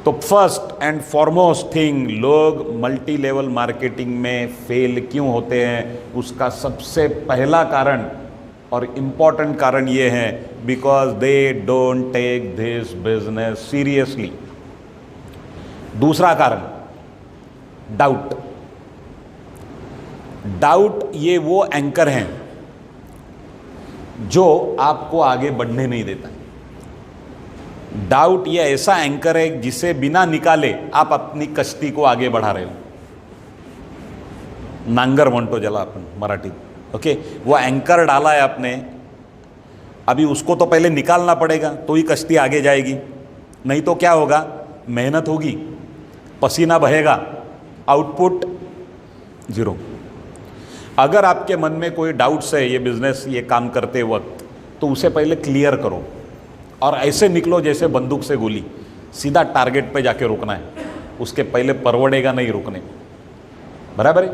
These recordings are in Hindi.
तो फर्स्ट एंड फॉरमोस्ट थिंग, लोग मल्टी लेवल मार्केटिंग में फेल क्यों होते हैं, उसका सबसे पहला कारण और इम्पॉर्टेंट कारण ये है, because they don't take this business seriously. दूसरा कारण, डाउट। डाउट ये वो एंकर हैं जो आपको आगे बढ़ने नहीं देता। डाउट ये ऐसा एंकर है जिसे बिना निकाले आप अपनी कश्ती को आगे बढ़ा रहे हो। नांगर म्हणतो ज्याला आपण मराठी, ओके, वो एंकर डाला है आपने, अभी उसको तो पहले निकालना पड़ेगा तो ही कश्ती आगे जाएगी, नहीं तो क्या होगा, मेहनत होगी, पसीना बहेगा, आउटपुट जीरो। अगर आपके मन में कोई डाउट्स है ये बिजनेस, ये काम करते वक्त, तो उसे पहले क्लियर करो और ऐसे निकलो जैसे बंदूक से गोली, सीधा टारगेट पे जाके रुकना है, उसके पहले परवड़ेगा नहीं रुकने, बराबर है।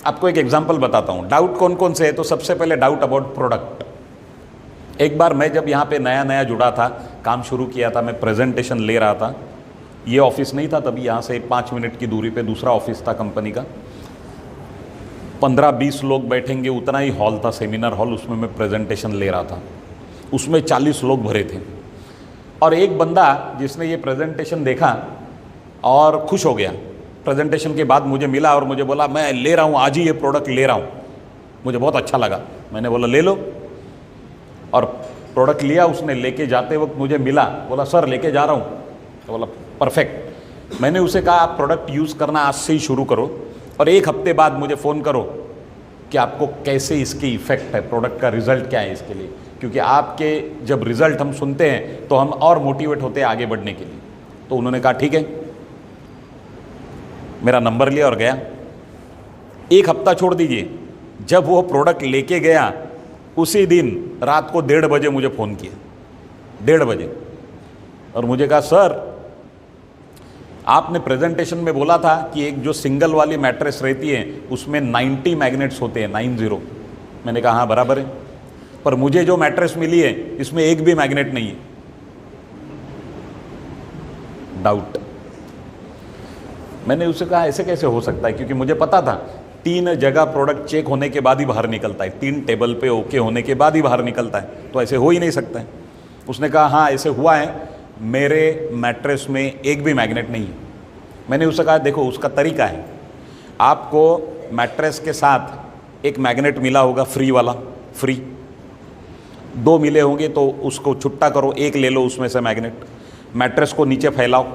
आपको एक एग्जांपल बताता हूँ, डाउट कौन कौन से है। तो सबसे पहले डाउट अबाउट प्रोडक्ट। एक बार मैं जब यहाँ पे नया नया जुड़ा था, काम शुरू किया था, मैं प्रेजेंटेशन ले रहा था, ये ऑफिस नहीं था तभी, यहाँ से 5 मिनट की दूरी पे दूसरा ऑफिस था कंपनी का, 15-20 लोग बैठेंगे उतना ही हॉल था, सेमिनार हॉल, उसमें मैं प्रेजेंटेशन ले रहा था, उसमें 40 लोग भरे थे। और एक बंदा जिसने ये प्रेजेंटेशन देखा और खुश हो गया, प्रेजेंटेशन के बाद मुझे मिला और मुझे बोला मैं ले रहा हूँ, आज ही ये प्रोडक्ट ले रहा हूँ, मुझे बहुत अच्छा लगा। मैंने बोला ले लो, और प्रोडक्ट लिया उसने। लेके जाते वक्त मुझे मिला, बोला सर लेके जा रहा हूँ, तो बोला परफेक्ट। मैंने उसे कहा आप प्रोडक्ट यूज़ करना आज से ही शुरू करो और 1 हफ्ते बाद मुझे फ़ोन करो कि आपको कैसे इसकी इफ़ेक्ट है, प्रोडक्ट का रिजल्ट क्या है इसके लिए, क्योंकि आपके जब रिजल्ट हम सुनते हैं तो हम और मोटिवेट होते हैं आगे बढ़ने के लिए। तो उन्होंने कहा ठीक है, मेरा नंबर लिया और गया। 1 हफ्ता छोड़ दीजिए, जब वो प्रोडक्ट लेके गया उसी दिन रात को 1:30 बजे मुझे फ़ोन किया, 1:30 बजे, और मुझे कहा सर आपने प्रेजेंटेशन में बोला था कि एक जो सिंगल वाली मैट्रेस रहती है उसमें 90 मैग्नेट्स होते हैं, 90। मैंने कहा हाँ बराबर है, पर मुझे जो मैट्रेस मिली है इसमें एक भी मैग्नेट नहीं है। डाउट। मैंने उससे कहा ऐसे कैसे हो सकता है, क्योंकि मुझे पता था 3 जगह प्रोडक्ट चेक होने के बाद ही बाहर निकलता है, 3 टेबल पे ओके होने के बाद ही बाहर निकलता है, तो ऐसे हो ही नहीं सकता है। उसने कहा हाँ ऐसे हुआ है, मेरे मैट्रेस में एक भी मैग्नेट नहीं है। मैंने उससे कहा देखो उसका तरीका है, आपको मैट्रेस के साथ एक मैग्नेट मिला होगा फ्री वाला, फ्री 2 मिले होंगे तो उसको छुट्टा करो, 1 ले लो उसमें से मैग्नेट, मैट्रेस को नीचे फैलाओ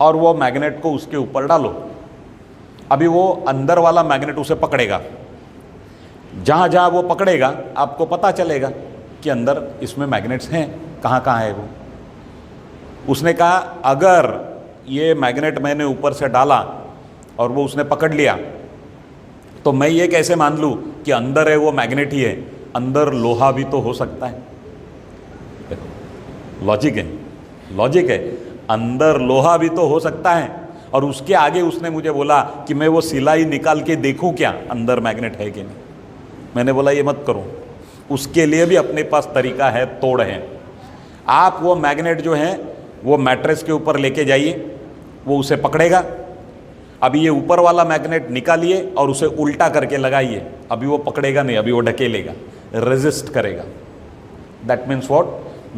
और वो मैग्नेट को उसके ऊपर डालो। अभी वो अंदर वाला मैग्नेट उसे पकड़ेगा, जहाँ जहाँ वो पकड़ेगा आपको पता चलेगा कि अंदर इसमें मैग्नेट्स हैं, कहाँ कहाँ है वो। उसने कहा अगर ये मैग्नेट मैंने ऊपर से डाला और वो उसने पकड़ लिया तो मैं ये कैसे मान लूँ कि अंदर है वो मैग्नेट ही है, अंदर लोहा भी तो हो सकता है। लॉजिक है, लॉजिक है, अंदर लोहा भी तो हो सकता है। और उसके आगे उसने मुझे बोला कि मैं वो सिलाई निकाल के देखूं क्या अंदर मैग्नेट है कि नहीं। मैंने बोला ये मत करो, उसके लिए भी अपने पास तरीका है, तोड़ है। आप वो मैग्नेट जो है वो मैट्रेस के ऊपर लेके जाइए, वो उसे पकड़ेगा। अभी ये ऊपर वाला मैग्नेट निकालिए और उसे उल्टा करके लगाइए, अभी वो पकड़ेगा नहीं, अभी वो ढकेलेगा, रेजिस्ट करेगा। That means what,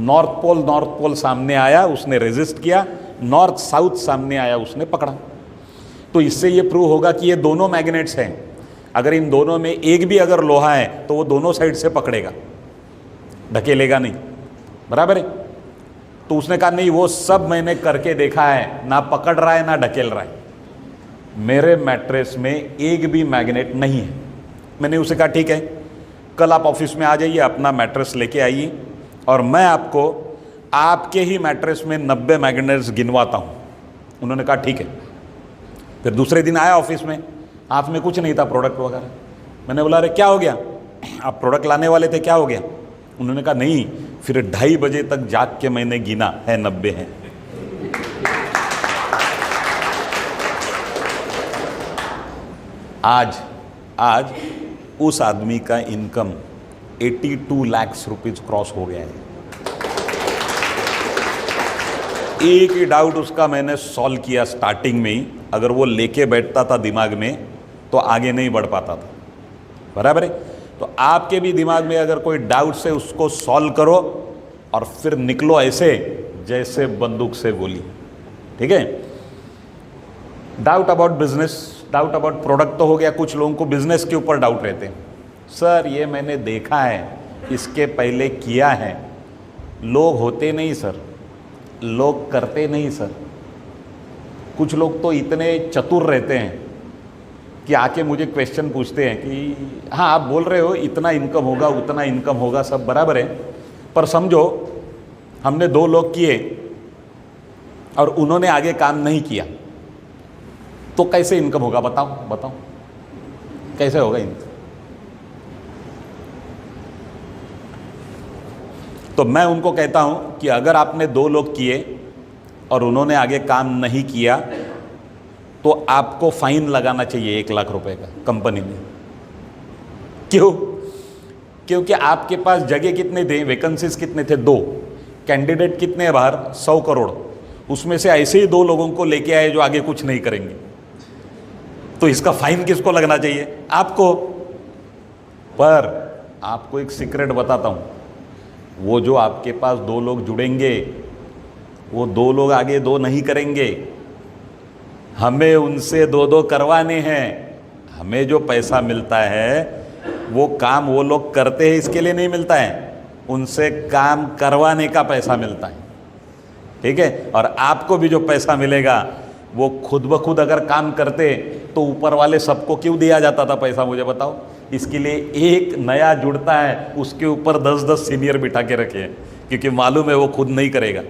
north pole सामने आया उसने रेजिस्ट किया, नॉर्थ साउथ सामने आया उसने पकड़ा। तो इससे ये प्रूव होगा कि ये दोनों मैग्नेट्स हैं, अगर इन दोनों में एक भी अगर लोहा है तो वो दोनों साइड से पकड़ेगा, ढकेलेगा नहीं, बराबर है। तो उसने कहा नहीं वो सब मैंने करके देखा है, ना पकड़ रहा है ना ढकेल रहा है, मेरे मैट्रेस में एक भी मैग्नेट नहीं है। मैंने उसे कहा ठीक है, कल आप ऑफिस में आ जाइए, अपना मैट्रेस लेके आइए और मैं आपको आपके ही मैट्रेस में 90 मैग्नेट्स गिनवाता हूँ। उन्होंने कहा ठीक है। फिर दूसरे दिन आया ऑफिस में, हाथ में कुछ नहीं था प्रोडक्ट वगैरह। मैंने बोला अरे क्या हो गया, आप प्रोडक्ट लाने वाले थे, क्या हो गया। उन्होंने कहा नहीं, फिर 2:30 बजे तक जाग के मैंने गिना है, 90 हैं। आज उस आदमी का इनकम 82 लाख रुपीज क्रॉस हो गया है। एक ही डाउट उसका मैंने सॉल्व किया स्टार्टिंग में ही, अगर वो लेके बैठता था दिमाग में तो आगे नहीं बढ़ पाता था। बराबर है? तो आपके भी दिमाग में अगर कोई डाउट से उसको सॉल्व करो और फिर निकलो ऐसे जैसे बंदूक से गोली। ठीक है? Doubt about business, doubt about product तो हो गया। कुछ लोगों को बिजनेस के ऊपर डाउट रहते हैं, सर ये मैंने देखा है, इसके पहले किया है। लोग होते नहीं सर, लोग करते नहीं सर। कुछ लोग तो इतने चतुर रहते हैं कि आके मुझे क्वेश्चन पूछते हैं कि हाँ आप बोल रहे हो इतना इनकम होगा, उतना इनकम होगा, सब बराबर है, पर समझो हमने 2 लोग किए और उन्होंने आगे काम नहीं किया, तो कैसे इनकम होगा? बताओ बताओ, कैसे होगा इनकम? तो मैं उनको कहता हूं कि अगर आपने 2 लोग किए और उन्होंने आगे काम नहीं किया तो आपको फाइन लगाना चाहिए 1 लाख रुपए का कंपनी में। क्यों? क्योंकि आपके पास जगह कितने थे, वैकेंसीज कितने थे? 2। कैंडिडेट कितने हैं बाहर? 100 करोड़। उसमें से ऐसे ही 2 लोगों को लेके आए जो आगे कुछ नहीं करेंगे, तो इसका फाइन किसको लगना चाहिए? आपको। पर आपको एक सीक्रेट बताता हूं, वो जो आपके पास 2 लोग जुड़ेंगे, वो 2 लोग आगे 2 नहीं करेंगे, हमें उनसे 2-2 करवाने हैं। हमें जो पैसा मिलता है वो काम वो लोग करते हैं इसके लिए नहीं मिलता है, उनसे काम करवाने का पैसा मिलता है। ठीक है? और आपको भी जो पैसा मिलेगा वो खुद ब खुद अगर काम करते तो ऊपर वाले सबको क्यों दिया जाता था पैसा, मुझे बताओ? इसके लिए एक नया जुड़ता है उसके ऊपर 10-10 सीनियर बिठा के रखे हैं, क्योंकि मालूम है वो खुद नहीं करेगा।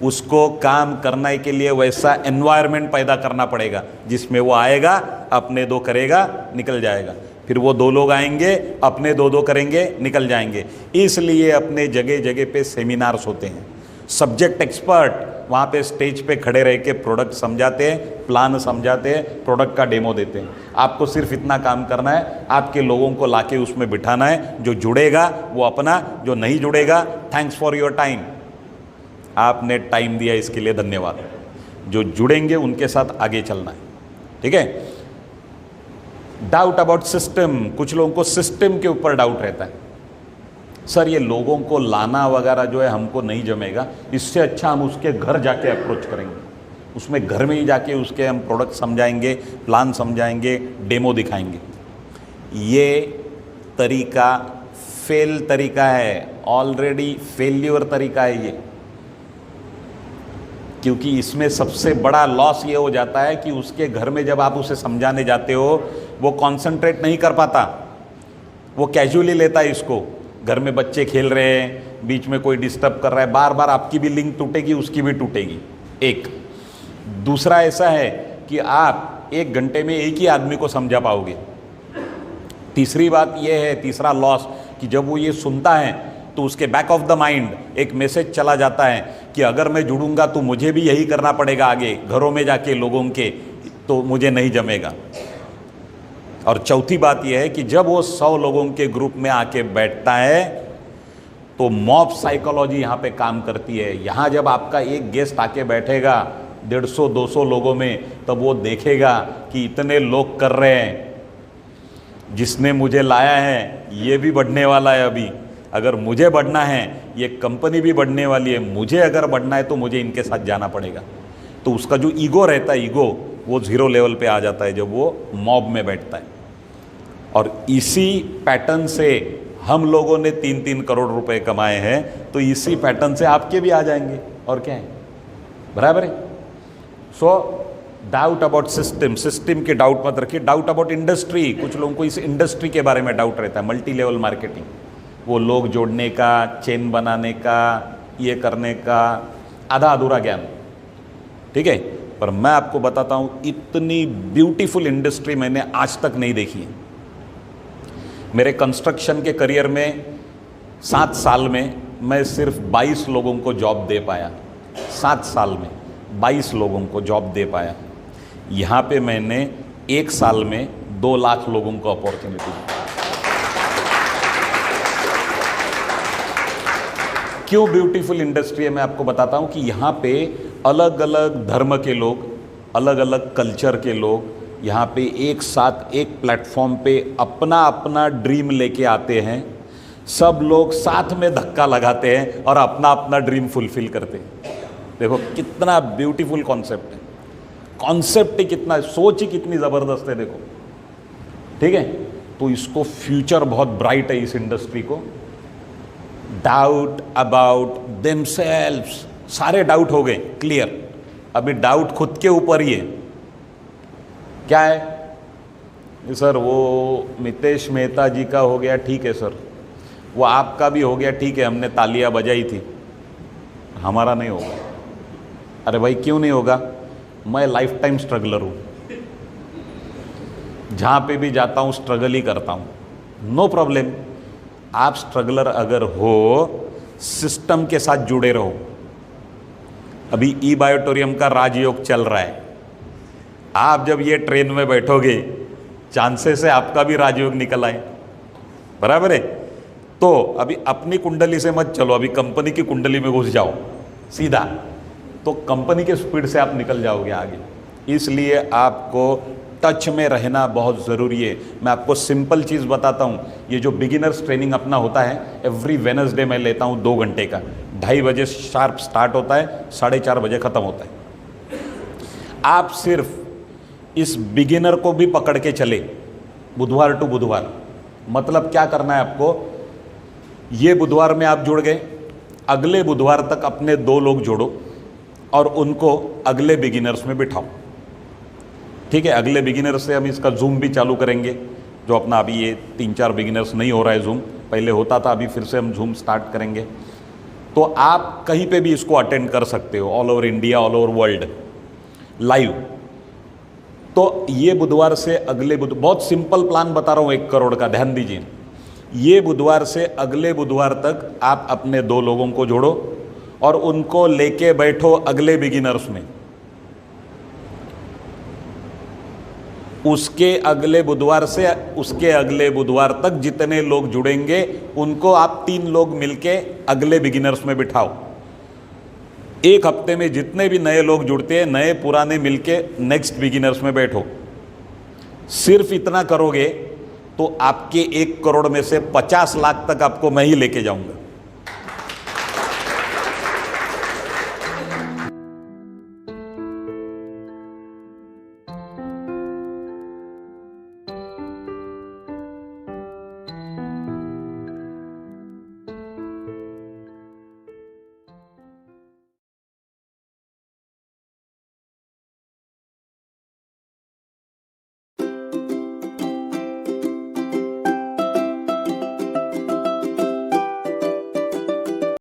उसको काम करने के लिए वैसा एनवायरनमेंट पैदा करना पड़ेगा जिसमें वो आएगा, अपने 2 करेगा, निकल जाएगा। फिर वो 2 लोग आएंगे, अपने 2-2 करेंगे, निकल जाएंगे। इसलिए अपने जगह जगह पे सेमिनार्स होते हैं, सब्जेक्ट एक्सपर्ट वहाँ पे स्टेज पे खड़े रह के प्रोडक्ट समझाते हैं, प्लान समझाते हैं, प्रोडक्ट का डेमो देते हैं। आपको सिर्फ इतना काम करना है, आपके लोगों को लाके उसमें बिठाना है। जो जुड़ेगा वो अपना, जो नहीं जुड़ेगा थैंक्स फॉर योर टाइम, आपने टाइम दिया इसके लिए धन्यवाद। जो जुड़ेंगे उनके साथ आगे चलना है। ठीक है? डाउट अबाउट सिस्टम, कुछ लोगों को सिस्टम के ऊपर डाउट रहता है, सर ये लोगों को लाना वगैरह जो है हमको नहीं जमेगा, इससे अच्छा हम उसके घर जाके अप्रोच करेंगे, उसमें घर में ही जाके उसके हम प्रोडक्ट समझाएंगे, प्लान समझाएंगे, डेमो दिखाएंगे। ये तरीका फेल तरीका है, ऑलरेडी फेल्यूर तरीका है ये। क्योंकि इसमें सबसे बड़ा लॉस ये हो जाता है कि उसके घर में जब आप उसे समझाने जाते हो वो कंसंट्रेट नहीं कर पाता, वो कैजुअली लेता है इसको। घर में बच्चे खेल रहे हैं, बीच में कोई डिस्टर्ब कर रहा है, बार बार आपकी भी लिंक टूटेगी, उसकी भी टूटेगी। एक दूसरा ऐसा है कि आप 1 घंटे में एक ही आदमी को समझा पाओगे। तीसरी बात यह है, तीसरा लॉस, कि जब वो ये सुनता है तो उसके बैक ऑफ द माइंड एक मैसेज चला जाता है कि अगर मैं जुड़ूंगा तो मुझे भी यही करना पड़ेगा आगे, घरों में जाके लोगों के, तो मुझे नहीं जमेगा। और चौथी बात यह है कि जब वो 100 लोगों के ग्रुप में आके बैठता है तो मॉब साइकोलॉजी यहाँ पे काम करती है। यहाँ जब आपका एक गेस्ट आके बैठेगा 150-200 लोगों में, तब वो देखेगा कि इतने लोग कर रहे हैं, जिसने मुझे लाया है ये भी बढ़ने वाला है। अभी अगर मुझे बढ़ना है, ये कंपनी भी बढ़ने वाली है, मुझे अगर बढ़ना है तो मुझे इनके साथ जाना पड़ेगा। तो उसका जो ईगो रहता है, ईगो वो 0 लेवल पे आ जाता है जब वो मॉब में बैठता है। और इसी पैटर्न से हम लोगों ने 3-3 करोड़ रुपए कमाए हैं, तो इसी पैटर्न से आपके भी आ जाएंगे। और क्या है? बराबर है? सो डाउट अबाउट सिस्टम, सिस्टम के डाउट मत रखिए। डाउट अबाउट इंडस्ट्री, कुछ लोगों को इस इंडस्ट्री के बारे में डाउट रहता है, मल्टी लेवल मार्केटिंग, वो लोग जोड़ने का, चेन बनाने का, ये करने का आधा अधूरा ज्ञान। ठीक है? पर मैं आपको बताता हूँ, इतनी ब्यूटीफुल इंडस्ट्री मैंने आज तक नहीं देखी है। मेरे कंस्ट्रक्शन के करियर में 7 साल में मैं सिर्फ 22 लोगों को जॉब दे पाया। 7 साल में 22 लोगों को जॉब दे पाया। यहाँ पे मैंने 1 साल में 2 लाख लोगों को अपॉर्चुनिटी दी। क्यों ब्यूटीफुल इंडस्ट्री है मैं आपको बताता हूँ कि यहाँ पे अलग अलग धर्म के लोग, अलग अलग कल्चर के लोग यहाँ पे एक साथ एक प्लेटफॉर्म पे अपना अपना ड्रीम लेके आते हैं। सब लोग साथ में धक्का लगाते हैं और अपना अपना ड्रीम फुलफिल करते हैं। देखो कितना ब्यूटीफुल कॉन्सेप्ट है, कॉन्सेप्ट ही कितना, सोच ही कितनी ज़बरदस्त है। देखो ठीक है, तो इसको फ्यूचर बहुत ब्राइट है इस इंडस्ट्री को। डाउट अबाउट देमसेल्व्स, सारे डाउट हो गए क्लियर, अभी डाउट खुद के ऊपर ही है। क्या है सर? वो मितेश मेहता जी का हो गया, ठीक है सर, वो आपका भी हो गया, ठीक है, हमने तालियां बजाई थी, हमारा नहीं होगा। अरे भाई क्यों नहीं होगा? मैं लाइफ टाइम स्ट्रगलर हूँ, जहाँ पे भी जाता हूँ स्ट्रगल ही करता हूँ, नो प्रॉब्लम। आप स्ट्रगलर अगर हो, सिस्टम के साथ जुड़े रहो। अभी ई बायोटोरियम का राजयोग चल रहा है, आप जब ये ट्रेन में बैठोगे चांसेस है आपका भी राजयोग निकल आए, बराबर है? तो अभी अपनी कुंडली से मत चलो, अभी कंपनी की कुंडली में घुस जाओ सीधा, तो कंपनी के स्पीड से आप निकल जाओगे आगे। इसलिए आपको टच में रहना बहुत ज़रूरी है। मैं आपको सिंपल चीज़ बताता हूँ, ये जो बिगिनर्स ट्रेनिंग अपना होता है, एवरी वेडनेसडे मैं लेता हूँ 2 घंटे का, 2:30 बजे शार्प स्टार्ट होता है, 4:30 बजे ख़त्म होता है। आप सिर्फ इस बिगिनर को भी पकड़ के चले बुधवार टू बुधवार। मतलब क्या करना है आपको, ये बुधवार में आप जुड़ गए, अगले बुधवार तक अपने 2 लोग जोड़ो और उनको अगले बिगिनर्स में बिठाओ। ठीक है, अगले बिगिनर से हम इसका जूम भी चालू करेंगे, जो अपना अभी ये 3-4 बिगिनर्स नहीं हो रहा है जूम, पहले होता था, अभी फिर से हम जूम स्टार्ट करेंगे। तो आप कहीं पे भी इसको अटेंड कर सकते हो, all over India, all over world live. तो ये बुधवार से अगले बहुत सिंपल प्लान बता रहा हूँ 1 करोड़ का, ध्यान दीजिए। ये बुधवार से अगले बुधवार तक आप अपने 2 लोगों को जोड़ो और उनको लेके बैठो अगले बिगिनर्स में। उसके अगले बुधवार से उसके अगले बुधवार तक जितने लोग जुड़ेंगे उनको आप 3 लोग मिलके अगले बिगिनर्स में बिठाओ। 1 हफ्ते में जितने भी नए लोग जुड़ते हैं, नए पुराने मिलके नेक्स्ट बिगिनर्स में बैठो। सिर्फ इतना करोगे तो आपके 1 करोड़ में से 50 लाख तक आपको मैं ही लेके जाऊंगा।